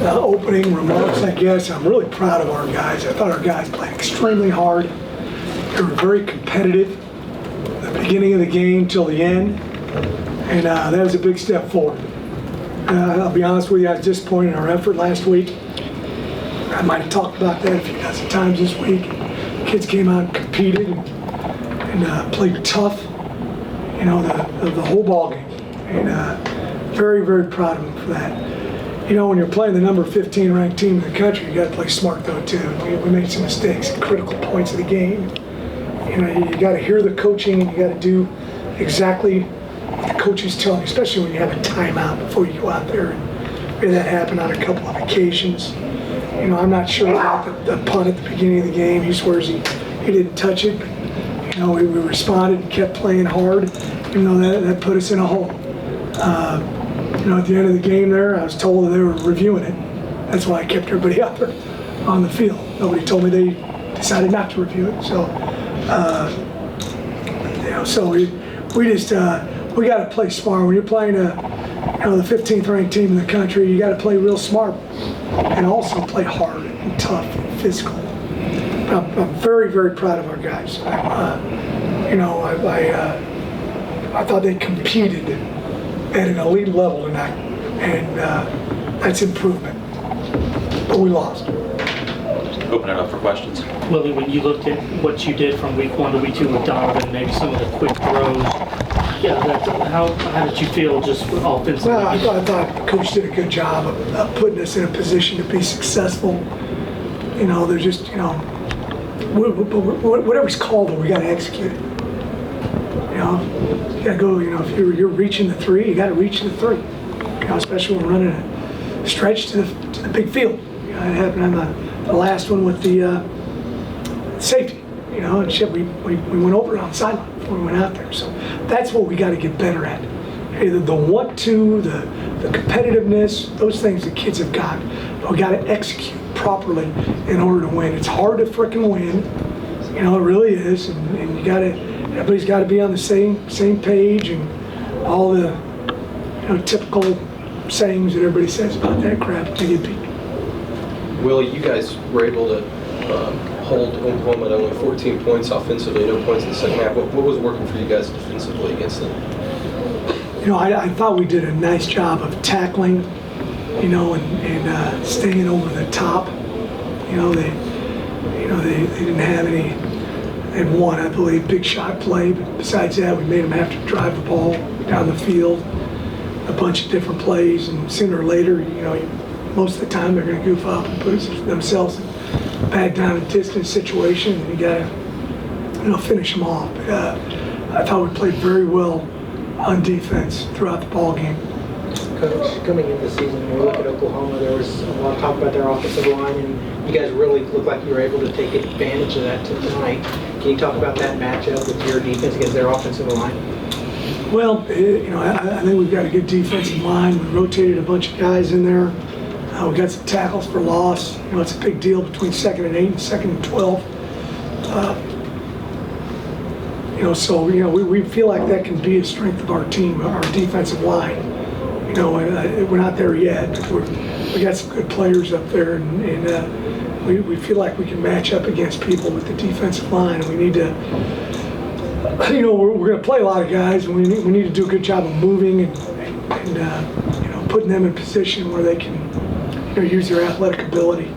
opening remarks, I guess. I'm really proud of our guys. I thought our guys played extremely hard. They were very competitive at the beginning of the game till the end, and that was a big step forward. I'll be honest with you, I was disappointed in our effort last week. I might have talked about that a few dozen times this week. Kids came out and competed and played tough, you know, the whole ball game. And very, very proud of them for that. You know, when you're playing the number 15 ranked team in the country, you got to play smart though too. We made some mistakes at critical points of the game. You know, you got to hear the coaching. You got to do exactly what the coaches tell you, especially when you have a timeout before you go out there. And we had that happen on a couple of occasions. You know, I'm not sure about the punt at the beginning of the game. He swears he didn't touch it. But, you know, we responded and kept playing hard. You know, that put us in a hole. You know, at the end of the game there, I was told that they were reviewing it. That's why I kept everybody out there on the field. Nobody told me they decided not to review it. So, you know, so we just we got to play smart. When you're playing you know, the 15th ranked team in the country, you got to play real smart and also play hard and tough and physical. I'm very, very proud of our guys. You know, I thought they competed at an elite level tonight, and that's improvement. But we lost. Open it up for questions. Willie, when you looked at what you did from week 1 to week 2 with Donovan, maybe some of the quick throws, how did you feel just offensively? Well, I thought the coach did a good job of putting us in a position to be successful. You know, they're just, you know, whatever's called, we got to execute it. You know, you got to go, you know, if you're reaching the 3, you got to reach the 3. You know, especially when we're running a stretch to the big field. You know, it happened on the last one with the safety. You know, and shit, we went over it on the sideline before we went out there. So that's what we got to get better at. Either the want to, the competitiveness, those things the kids have got. But we got to execute properly in order to win. It's hard to frickin' win. You know, it really is. And you got to, everybody's got to be on the same page and all the, you know, typical sayings that everybody says about that crap to get beat. Willie, you guys were able to hold Oklahoma at only 14 points offensively, no points in the second half. What was working for you guys defensively against them? You know, I thought we did a nice job of tackling, you know, and staying over the top. You know, they didn't have any. They had one, I believe, big shot play. But besides that, we made them have to drive the ball down the field, a bunch of different plays, and sooner or later, you know, most of the time they're going to goof up and put themselves in a bad down and distance situation, and you got to, you know, finish them off. But I thought we played very well on defense throughout the ball game. Coach, coming into the season, when we look at Oklahoma, there was a lot of talk about their offensive line, and you guys really looked like you were able to take advantage of that tonight. Can you talk about that matchup with your defense against their offensive line? Well, you know, I think we've got a good defensive line. We rotated a bunch of guys in there. We got some tackles for loss. You know, it's a big deal between 2nd and 8 and 2nd and 12. You know, so, you know, we feel like that can be a strength of our team, our defensive line. You know, we're not there yet, but we got some good players up there, and we feel like we can match up against people with the defensive line, and we need to, you know, we're going to play a lot of guys, and we need to do a good job of moving and you know, putting them in position where they can, you know, use their athletic ability.